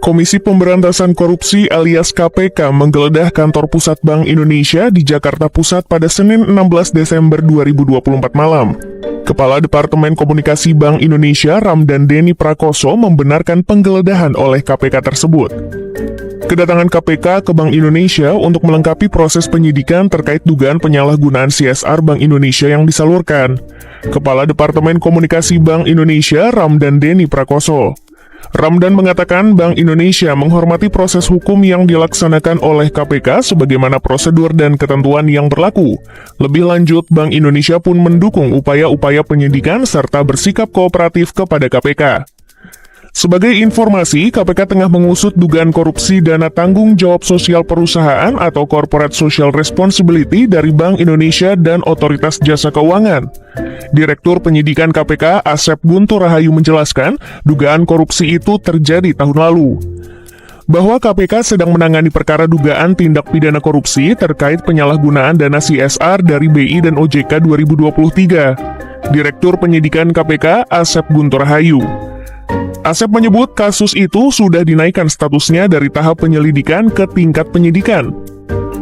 Komisi Pemberantasan Korupsi alias KPK menggeledah kantor pusat Bank Indonesia di Jakarta Pusat pada Senin 16 Desember 2024 malam. Kepala Departemen Komunikasi Bank Indonesia Ramdan Denny Prakoso membenarkan penggeledahan oleh KPK tersebut. Kedatangan KPK ke Bank Indonesia untuk melengkapi proses penyidikan terkait dugaan penyalahgunaan CSR Bank Indonesia yang disalurkan. Kepala Departemen Komunikasi Bank Indonesia Ramdan Denny Prakoso. Ramdan mengatakan Bank Indonesia menghormati proses hukum yang dilaksanakan oleh KPK sebagaimana prosedur dan ketentuan yang berlaku. Lebih lanjut, Bank Indonesia pun mendukung upaya-upaya penyidikan serta bersikap kooperatif kepada KPK. Sebagai informasi, KPK tengah mengusut dugaan korupsi dana tanggung jawab sosial perusahaan atau Corporate Social Responsibility dari Bank Indonesia dan Otoritas Jasa Keuangan. Direktur Penyidikan KPK Asep Guntur Rahayu menjelaskan, dugaan korupsi itu terjadi tahun lalu. Bahwa KPK sedang menangani perkara dugaan tindak pidana korupsi terkait penyalahgunaan dana CSR dari BI dan OJK 2023. Direktur Penyidikan KPK Asep Guntur Rahayu. Asep menyebut kasus itu sudah dinaikkan statusnya dari tahap penyelidikan ke tingkat penyidikan.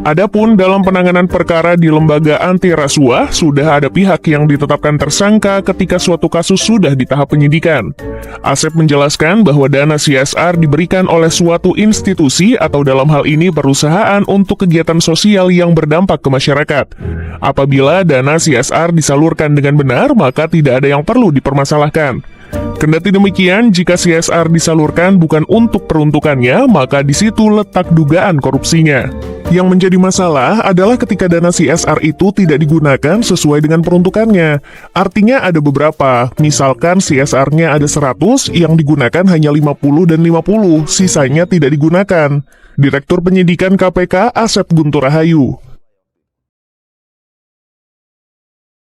Adapun dalam penanganan perkara di lembaga anti rasuah, sudah ada pihak yang ditetapkan tersangka ketika suatu kasus sudah di tahap penyidikan. Asep menjelaskan bahwa dana CSR diberikan oleh suatu institusi atau dalam hal ini perusahaan untuk kegiatan sosial yang berdampak ke masyarakat. Apabila dana CSR disalurkan dengan benar, maka tidak ada yang perlu dipermasalahkan. Kendati demikian, jika CSR disalurkan bukan untuk peruntukannya, maka di situ letak dugaan korupsinya. Yang menjadi masalah adalah ketika dana CSR itu tidak digunakan sesuai dengan peruntukannya. Artinya ada beberapa, misalkan CSR-nya ada 100, yang digunakan hanya 50 dan 50, sisanya tidak digunakan. Direktur Penyidikan KPK Asep Guntur Rahayu.